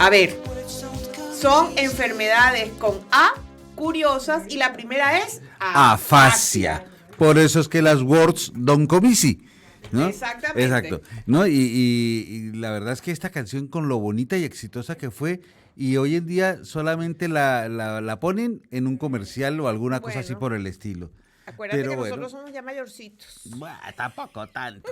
A ver, son enfermedades con A curiosas y la primera es Afasia. Por eso es que las words don't come easy, ¿no? Exactamente. Exacto. ¿No? Y la verdad es que esta canción, con lo bonita y exitosa que fue, y hoy en día solamente la ponen en un comercial o alguna cosa así Bueno, por el estilo. acuérdate Pero que bueno, nosotros somos ya mayorcitos. bueno, tampoco tanto.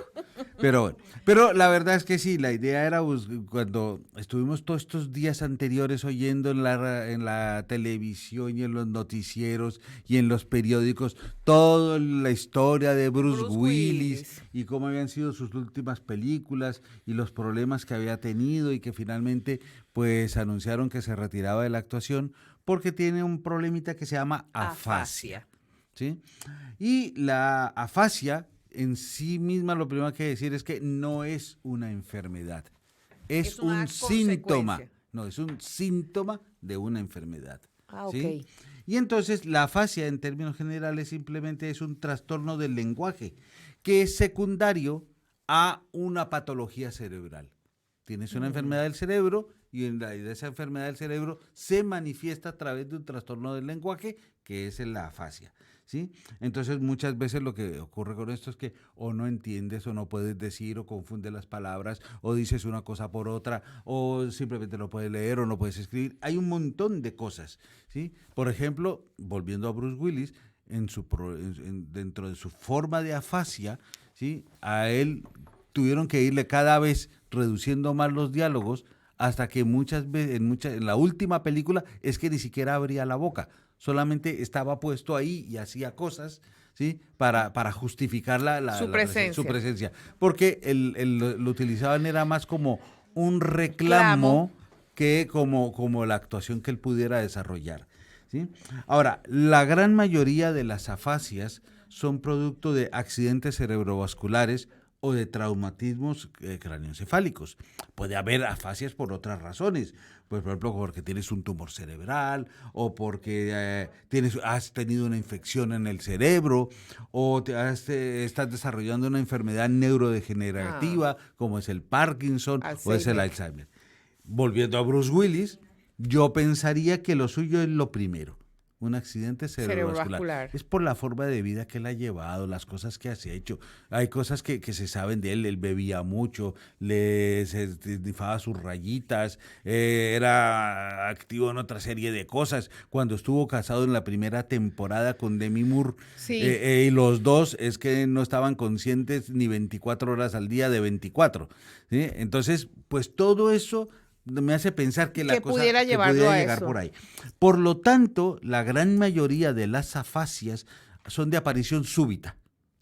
Pero bueno, pero la verdad es que sí, la idea era cuando estuvimos todos estos días anteriores oyendo en la televisión y en los noticieros y en los periódicos toda la historia de Bruce Bruce Willis Willis. y cómo habían sido sus últimas películas y los problemas que había tenido y que finalmente pues anunciaron que se retiraba de la actuación porque tiene un problemita que se llama afasia. Afasia. ¿Sí? Y la afasia en sí misma, lo primero que hay que decir es que no es una enfermedad, es Es un una síntoma, consecuencia. no, es un síntoma de una enfermedad. Ah, ok. ¿Sí? Y entonces la afasia en términos generales simplemente es un trastorno del lenguaje que es secundario a una patología cerebral. Tienes una enfermedad del cerebro y de esa enfermedad del cerebro se manifiesta a través de un trastorno del lenguaje que es la afasia. ¿Sí? Entonces muchas veces lo que ocurre con esto es que o no entiendes o no puedes decir o confundes las palabras o dices una cosa por otra o simplemente no puedes leer o no puedes escribir. Hay un montón de cosas. ¿Sí? Por ejemplo, volviendo a Bruce Willis, dentro de su forma de afasia, ¿sí? A él tuvieron que irle cada vez reduciendo más los diálogos hasta que muchas veces, en la última película, es que ni siquiera abría la boca, solamente estaba puesto ahí y hacía cosas, ¿sí? Para justificar Su su presencia. presencia, porque lo utilizaban era más como un Clamo. reclamo que como la actuación que él pudiera desarrollar. ¿Sí? Ahora, la gran mayoría de las afasias son producto de accidentes cerebrovasculares o de traumatismos craneoencefálicos. Puede haber afasias por otras razones, pues por ejemplo porque tienes un tumor cerebral o porque has tenido una infección en el cerebro o estás desarrollando una enfermedad Ah, neurodegenerativa como es el Parkinson o es el Alzheimer. Alzheimer. Volviendo a Bruce Willis, yo pensaría que lo suyo es lo primero, un accidente cerebrovascular. Cerebrovascular. Es por la forma de vida que él ha llevado, las cosas que has hecho. Hay cosas que se saben de él. Él bebía mucho, se esnifaba sus rayitas, era activo en otra serie de cosas. Cuando estuvo casado en la primera temporada con Demi Moore, Sí. y los dos es que no estaban conscientes ni 24 horas al día de 24. ¿Sí? Entonces, pues todo eso me hace pensar que la Que cosa pudiera que llevarlo pudiera a llegar eso. por ahí. Por lo tanto, la gran mayoría de las afasias son de aparición súbita.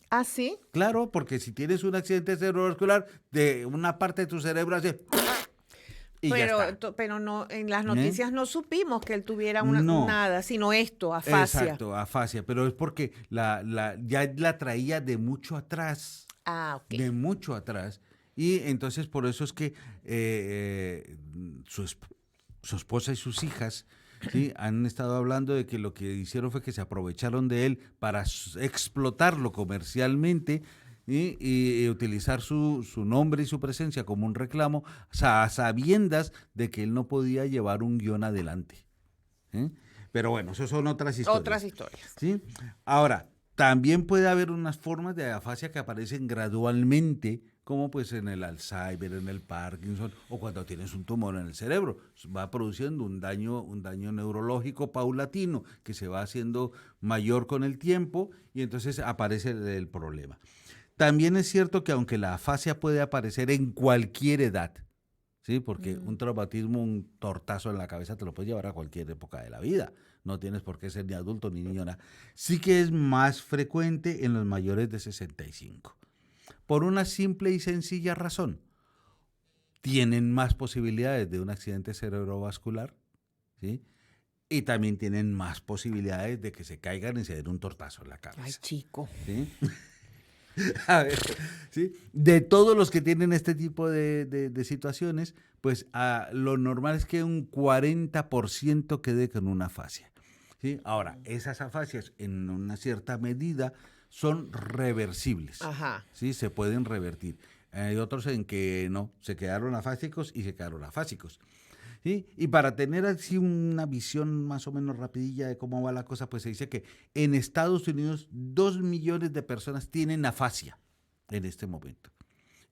¿Ah, sí? Claro, porque si tienes un accidente cerebrovascular, de una parte de tu cerebro hace y ya está. Pero no, en las ¿Eh? noticias no supimos que él tuviera No, nada, sino esto, afasia. exacto, afasia, pero es porque ya la traía de mucho atrás, Ah, ok. de mucho atrás, y entonces por eso es que su, su esposa y sus hijas, ¿sí? Han estado hablando de que lo que hicieron fue que se aprovecharon de él para explotarlo comercialmente y utilizar su nombre y su presencia como un reclamo, a sabiendas de que él no podía llevar un guión adelante. ¿Eh? Pero bueno, eso son otras Otras historias. historias. ¿Sí? Ahora, también puede haber unas formas de afasia que aparecen gradualmente, como pues en el Alzheimer, en el Parkinson, o cuando tienes un tumor en el cerebro. Va produciendo un daño neurológico paulatino que se va haciendo mayor con el tiempo y entonces aparece el problema. También es cierto que aunque la afasia puede aparecer en cualquier edad, ¿sí? Porque un Mm. traumatismo, un tortazo en la cabeza te lo puedes llevar a cualquier época de la vida. No tienes por qué ser ni adulto ni niño. Nada. Sí que es más frecuente en los mayores de 65. Por una simple y sencilla razón. Tienen más posibilidades de un accidente cerebrovascular, ¿sí? Y también tienen más posibilidades de que se caigan y se den un tortazo en la Ay, cabeza. chico. ¿Sí? A ver, ¿sí? De todos los que tienen este tipo de situaciones, pues lo normal es que un 40% quede con una afasia. ¿Sí? Ahora, esas afasias en una cierta medida son reversibles. Ajá. ¿Sí? Se pueden revertir. Hay otros en que no, se quedaron afásicos y se quedaron afásicos. ¿sí? Y para tener así una visión más o menos rapidilla de cómo va la cosa, pues se dice que en Estados Unidos 2 millones de personas tienen afasia en este momento.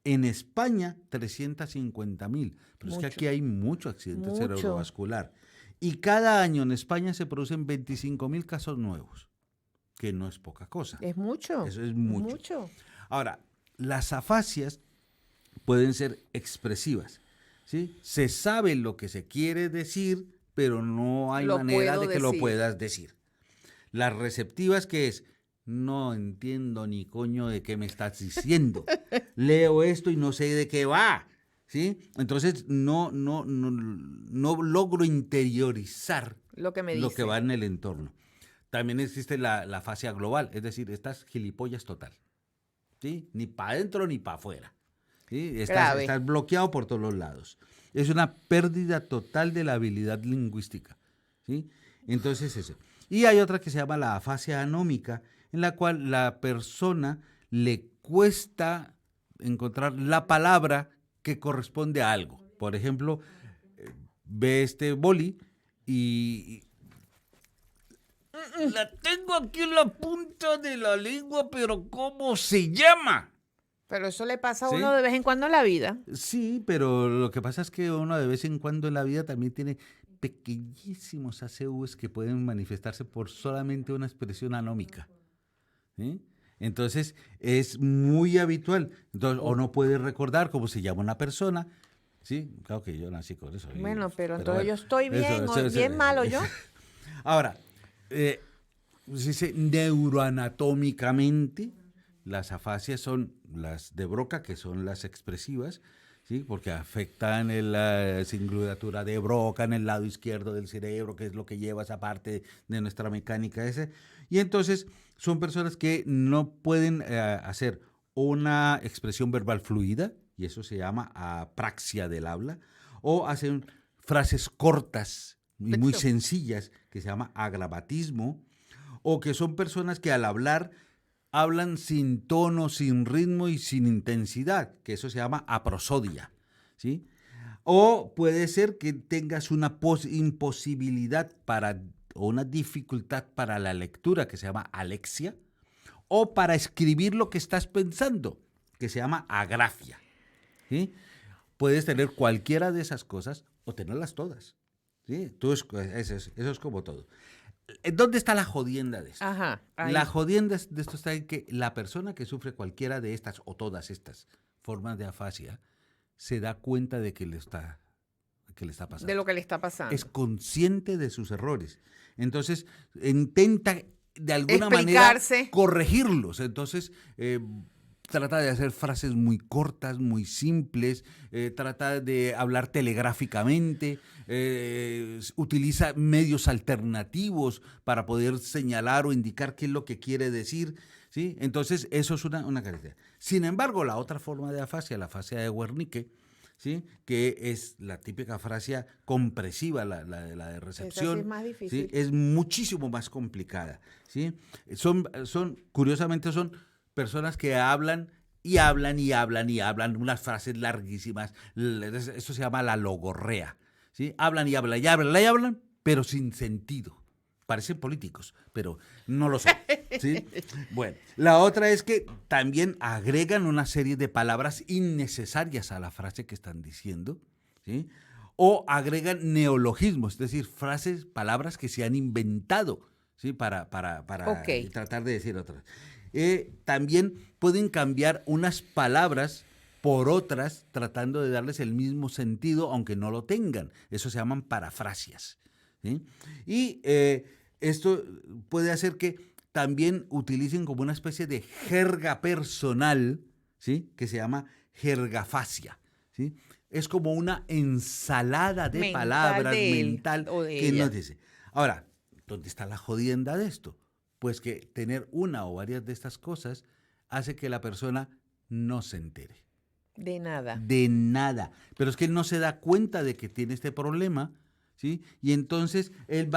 En España, 350,000. Pero es que Mucho. aquí hay mucho accidente Mucho. cerebrovascular. Y cada año en España se producen 25,000 casos nuevos, que no es poca cosa. Es mucho. Eso es mucho. Mucho. Ahora, las afasias pueden ser expresivas, ¿sí? Se sabe lo que se quiere decir, pero no hay Lo manera puedo de que lo decir. puedas decir. Las receptivas, que es, no entiendo ni coño de qué me estás diciendo. Leo esto y no sé de qué va, ¿sí? Entonces no logro interiorizar Lo que me lo dice. que va en el entorno. También existe la afasia global, es decir, estás gilipollas total, ¿sí? Ni para adentro ni para afuera, ¿sí? Grave. Estás bloqueado por todos los lados. Es una pérdida total de la habilidad lingüística, ¿sí? Entonces eso. Y hay otra que se llama la afasia anómica, en la cual la persona le cuesta encontrar la palabra que corresponde a algo. Por ejemplo, ve este boli y la tengo aquí en la punta de la lengua, pero ¿cómo se llama? Pero eso le pasa a ¿Sí? uno de vez en cuando en la vida. Sí, pero lo que pasa es que uno de vez en cuando en la vida también tiene pequeñísimos ACVs que pueden manifestarse por solamente una expresión anómica, ¿sí? Entonces es muy habitual. Entonces, o no puede recordar cómo se llama una persona, ¿sí? Claro que yo nací con eso. Bueno, pero entonces yo estoy bien, eso, bien malo yo. Ahora, se dice neuroanatómicamente, las afasias son las de Broca, que son las expresivas, ¿sí? Porque afectan la singulatura de Broca en el lado izquierdo del cerebro, que es lo que lleva esa parte de nuestra mecánica ese. Y entonces son personas que no pueden hacer una expresión verbal fluida, y eso se llama apraxia del habla, o hacen frases cortas y muy Texto. sencillas, que se llama agravatismo, o que son personas que al hablar hablan sin tono, sin ritmo y sin intensidad, que eso se llama aprosodia, ¿sí? O puede ser que tengas una imposibilidad o una dificultad para la lectura, que se llama alexia, o para escribir lo que estás pensando, que se llama agrafia, ¿sí? Puedes tener cualquiera de esas cosas o tenerlas todas, ¿sí? Eso es como todo. ¿Dónde está la jodienda de esto? Ajá. Ahí. La jodienda de esto está en que la persona que sufre cualquiera de estas o todas estas formas de afasia se da cuenta de que le está pasando. De lo que le está pasando. Es consciente de sus errores. Entonces, intenta de alguna Explicarse. manera corregirlos. Entonces, trata de hacer frases muy cortas, muy simples, trata de hablar telegráficamente, utiliza medios alternativos para poder señalar o indicar qué es lo que quiere decir, ¿sí? Entonces, eso es una característica. Sin embargo, la otra forma de afasia, la afasia de Wernicke, ¿sí? Que es la típica afasia compresiva, la de recepción. Esa sí es más difícil. ¿Sí? Es muchísimo más complicada, ¿sí? Curiosamente, son personas que hablan y hablan y hablan y hablan unas frases larguísimas. Eso se llama la logorrea, ¿sí? Hablan y hablan y hablan y hablan, pero sin sentido. Parecen políticos, pero no lo son, ¿sí? Bueno, la otra es que también agregan una serie de palabras innecesarias a la frase que están diciendo, ¿sí? O agregan neologismos, es decir, palabras que se han inventado, ¿sí? Para Ok. tratar de decir otras. También pueden cambiar unas palabras por otras, tratando de darles el mismo sentido, aunque no lo tengan. Eso se llaman parafrasias, ¿sí? Y esto puede hacer que también utilicen como una especie de jerga personal, ¿sí? Que se llama jergafasia, ¿sí? Es como una ensalada de Mental palabras de él mental o de que ella. nos dice. Ahora, ¿dónde está la jodienda de esto? Pues que tener una o varias de estas cosas hace que la persona no se entere. De nada. De nada. Pero es que él no se da cuenta de que tiene este problema, ¿sí? Y entonces él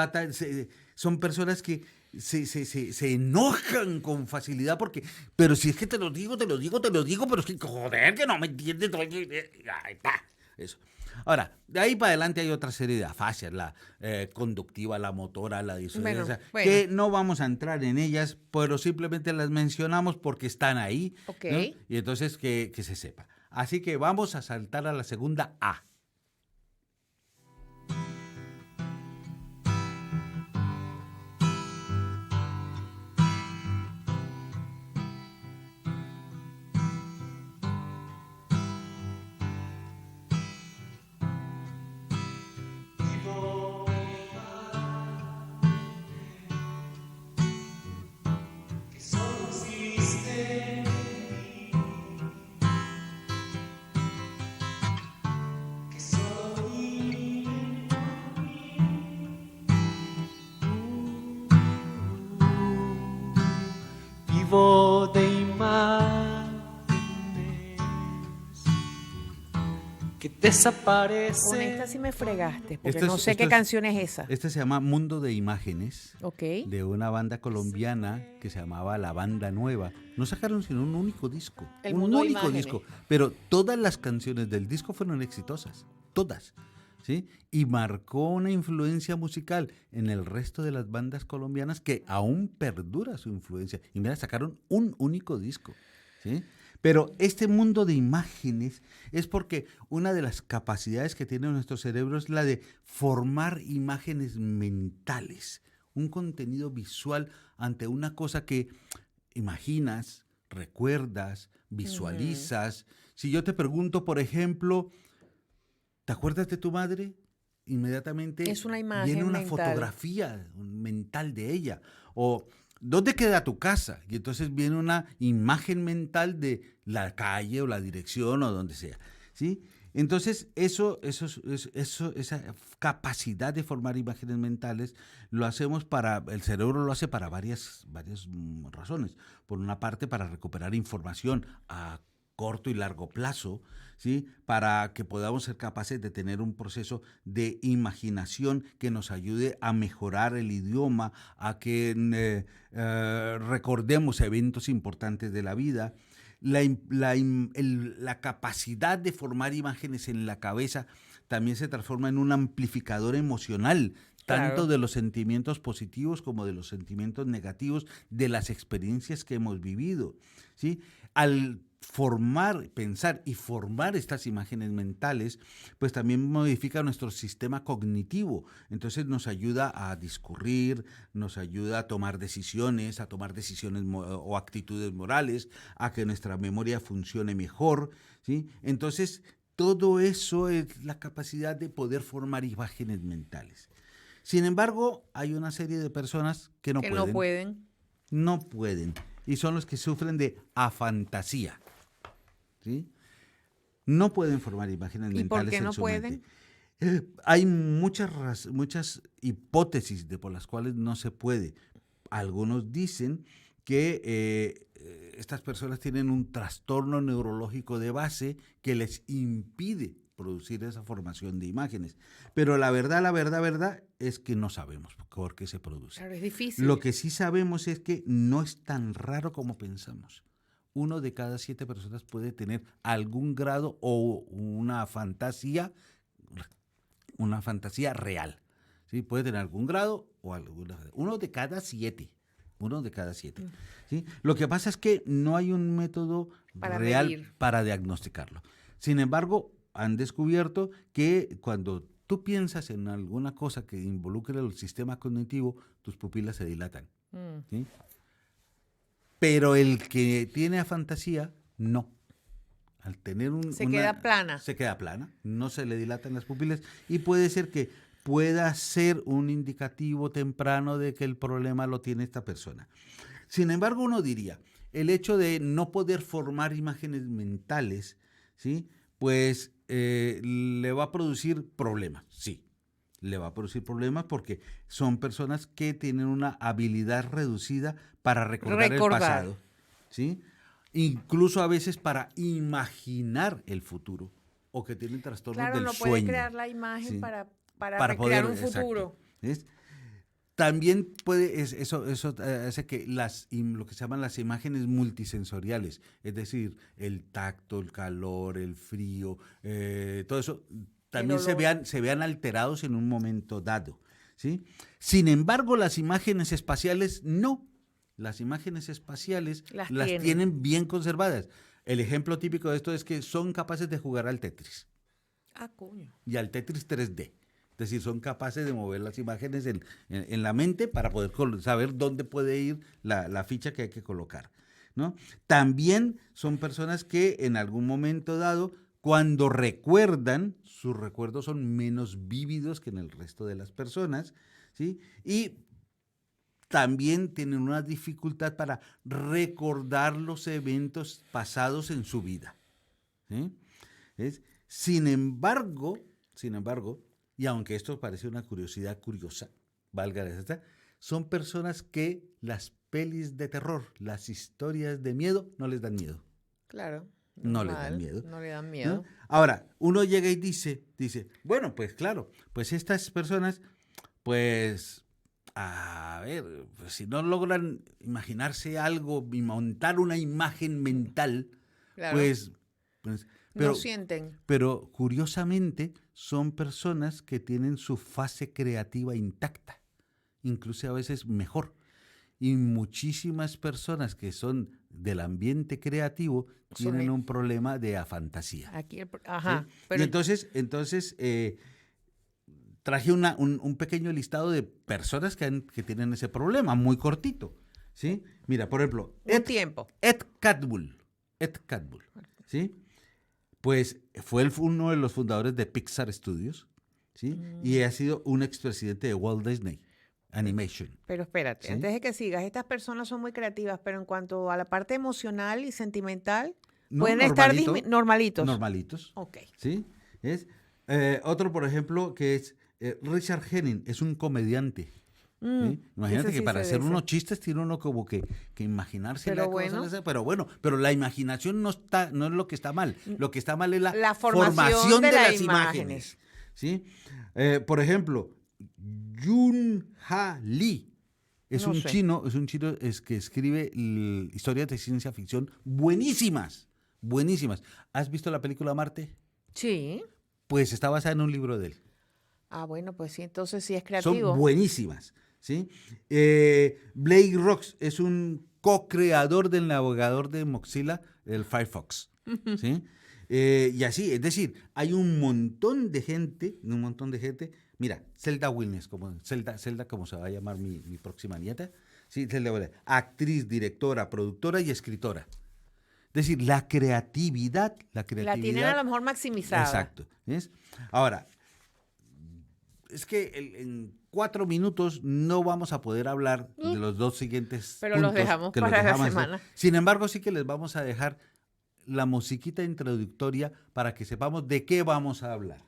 son personas que se enojan con facilidad porque, pero si es que te lo digo, pero es que joder, que no me entiendes. Ahí está. Eso. Ahora, de ahí para adelante hay otra serie de afasias, la conductiva, la motora, la Bueno, disonancia, bueno. que no vamos a entrar en ellas, pero simplemente las mencionamos porque están ahí, Ok. ¿no? Y entonces que se sepa. Así que vamos a saltar a la segunda A. Vivo de imágenes que Con desaparecen. esta sí me fregaste, porque Esto no es- sé esto qué es- canción es esa. Este se llama Mundo de Imágenes, Ok. de una banda colombiana que se llamaba La Banda Nueva. No sacaron sino un único disco. El Un Mundo de único Imágenes. disco. Pero todas las canciones del disco fueron exitosas. Todas. ¿Sí? Y marcó una influencia musical en el resto de las bandas colombianas que aún perdura su influencia. Y mira, sacaron un único disco. ¿Sí? Pero este mundo de imágenes es porque una de las capacidades que tiene nuestro cerebro es la de formar imágenes mentales, un contenido visual ante una cosa que imaginas, recuerdas, visualizas. Si yo te pregunto, por ejemplo, ¿te acuerdas de tu madre? Inmediatamente Es una imagen viene una mental. fotografía mental de ella. O ¿dónde queda tu casa? Y entonces viene una imagen mental de la calle o la dirección o donde sea. ¿Sí? Entonces, esa capacidad de formar imágenes mentales lo hacemos el cerebro lo hace para varias razones. Por una parte, para recuperar información a corto y largo plazo, ¿sí? Para que podamos ser capaces de tener un proceso de imaginación que nos ayude a mejorar el idioma, a que recordemos eventos importantes de la vida. La capacidad de formar imágenes en la cabeza también se transforma en un amplificador emocional, tanto Claro. de los sentimientos positivos como de los sentimientos negativos de las experiencias que hemos vivido, ¿sí? Al pensar y formar estas imágenes mentales, pues también modifica nuestro sistema cognitivo. Entonces nos ayuda a discurrir, nos ayuda a tomar decisiones o actitudes morales, a que nuestra memoria funcione mejor, ¿sí? Entonces, todo eso es la capacidad de poder formar imágenes mentales. Sin embargo, hay una serie de personas que no Que pueden. no pueden. No pueden. Y son los que sufren de afantasía. ¿Sí? No pueden formar imágenes ¿Y por mentales qué en no su pueden? mente. Hay muchas hipótesis por las cuales no se puede. Algunos dicen que estas personas tienen un trastorno neurológico de base que les impide producir esa formación de imágenes. Pero la verdad es que no sabemos por qué se produce. Claro, es difícil. Lo que sí sabemos es que no es tan raro como pensamos. 1 de cada 7 personas puede tener algún grado o una fantasía real. ¿Sí? Puede tener algún grado o alguna. 1 de cada 7. 1 de cada 7. ¿Sí? Lo que pasa es que no hay un método Para real medir. para diagnosticarlo. Sin embargo, han descubierto que cuando tú piensas en alguna cosa que involucre el sistema cognitivo, tus pupilas se dilatan. ¿Sí? Pero el que tiene fantasía, no. Al tener Se queda plana. Se queda plana, no se le dilatan las pupilas y puede ser que pueda ser un indicativo temprano de que el problema lo tiene esta persona. Sin embargo, uno diría, el hecho de no poder formar imágenes mentales, ¿sí? Pues le va a producir problemas, sí. Le va a producir problemas porque son personas que tienen una habilidad reducida para recordar el pasado, ¿sí? Incluso a veces para imaginar el futuro o que tienen trastornos Claro, del no sueño. puede crear la imagen ¿sí? para Para recrear un exacto. futuro. ¿Ves? También puede, eso hace que lo que se llaman las imágenes multisensoriales, es decir, el tacto, el calor, el frío, todo eso también olor. se vean alterados en un momento dado, ¿sí? Sin embargo, las imágenes espaciales no. Las imágenes espaciales Las tienen bien conservadas. El ejemplo típico de esto es que son capaces de jugar al Tetris Ah, coño. y al Tetris 3D. Es decir, son capaces de mover las imágenes en la mente para poder saber dónde puede ir la ficha que hay que colocar, ¿no? También son personas que en algún momento dado, cuando recuerdan, sus recuerdos son menos vívidos que en el resto de las personas, ¿sí? Y también tienen una dificultad para recordar los eventos pasados en su vida, ¿sí? Sin embargo, y aunque esto parece una curiosidad curiosa, valga esta, son personas que las pelis de terror, las historias de miedo, no les dan miedo. Claro. No les normal, dan miedo. No le dan ¿no? miedo. Ahora, uno llega y dice, bueno, pues claro, pues estas personas, pues, a ver, pues si no logran imaginarse algo y montar una imagen mental, Claro. pues No sienten. pero curiosamente son personas que tienen su fase creativa intacta, incluso a veces mejor. Y muchísimas personas que son del ambiente creativo tienen un problema de afantasía. Aquí ajá. ¿Sí? Pero Y entonces traje un pequeño listado de personas que tienen ese problema, muy cortito. ¿Sí? Mira, por ejemplo, un tiempo. Ed Catmull, ¿sí? Pues fue uno de los fundadores de Pixar Studios, ¿sí? Y ha sido un expresidente de Walt Disney Animation. Pero espérate, ¿Sí? antes de que sigas, estas personas son muy creativas, pero en cuanto a la parte emocional y sentimental, pueden estar normalitos. Normalitos. Ok. ¿Sí? Otro, por ejemplo, que es Richard Henning, es un comediante. ¿Sí? Imagínate ese que sí para sé de hacer ese. unos chistes tiene uno como que imaginarse Pero la cosa, bueno. pero bueno, pero la imaginación no es lo que está mal. Lo que está mal es La formación formación de de las las imágenes. ¿Sí? Por ejemplo, Yoon Ha Lee es No un sé. chino, que escribe historias de ciencia ficción buenísimas, buenísimas. ¿Has visto la película Marte? Sí. Pues está basada en un libro de él. Ah, bueno, pues sí, entonces sí es Son creativo. buenísimas, ¿sí? Blake Rocks es un co-creador del navegador de Mozilla, el Firefox, ¿sí? Y así, es decir, hay un montón de gente. Mira, Zelda Williams, Zelda como se va a llamar mi próxima nieta, ¿sí? Zelda Williams, actriz, directora, productora y escritora. Es decir, la creatividad. La tienen a lo mejor maximizada. Exacto. ¿Ves? Ahora, es que en 4 minutos no vamos a poder hablar de los dos siguientes Pero puntos los dejamos que para la dejamos. semana. Sin embargo, sí que les vamos a dejar la musiquita introductoria para que sepamos de qué vamos a hablar.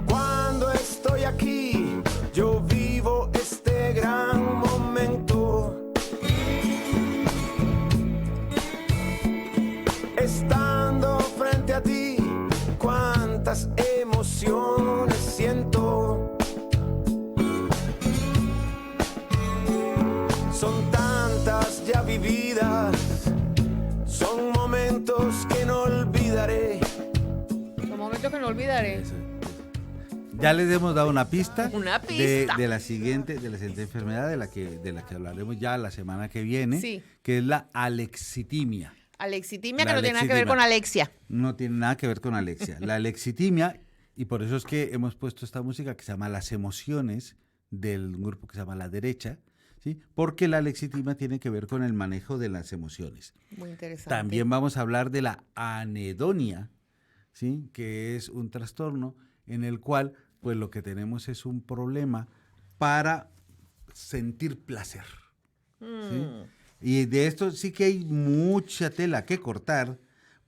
Cuando estoy aquí, yo vivo este gran momento. Estando frente a ti, cuántas emociones siento. Son tantas ya vividas, son momentos que no olvidaré. Los momentos que no olvidaré. Ya les hemos dado una pista, Una pista. de la siguiente enfermedad de la que hablaremos ya la semana que viene, Sí. que es la alexitimia. Alexitimia, La que no tiene nada que ver alexitimia. con Alexia. No tiene nada que ver con Alexia. La alexitimia, y por eso es que hemos puesto esta música que se llama Las Emociones, del grupo que se llama La Derecha, ¿sí? Porque la alexitimia tiene que ver con el manejo de las emociones. Muy interesante. También vamos a hablar de la anedonia, ¿sí? Que es un trastorno en el cual pues lo que tenemos es un problema para sentir placer. ¿Sí? Y de esto sí que hay mucha tela que cortar,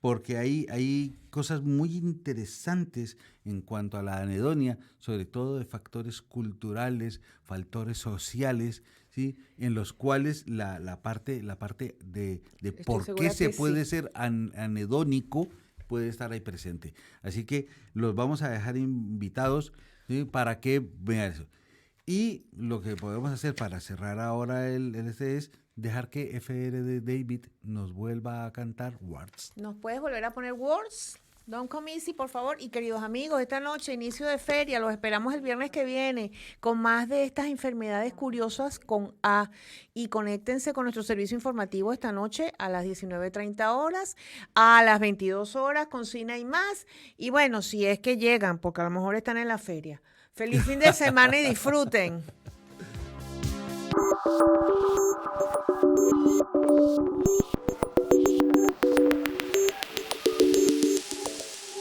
porque hay cosas muy interesantes en cuanto a la anedonia, sobre todo de factores culturales, factores sociales, ¿sí? En los cuales la parte de por qué se puede ser anedónico puede estar ahí presente. Así que los vamos a dejar invitados, ¿sí? Para que vean eso. Y lo que podemos hacer para cerrar ahora el es dejar que FR de David nos vuelva a cantar Words. ¿Nos puedes volver a poner Words? Don't Come Easy, por favor. Y queridos amigos, esta noche, inicio de feria, los esperamos el viernes que viene con más de estas enfermedades curiosas con A. Y conéctense con nuestro servicio informativo esta noche a las 19:30 horas, a las 22 horas con Cina y más. Y bueno, si es que llegan, porque a lo mejor están en la feria. Feliz fin de semana y disfruten.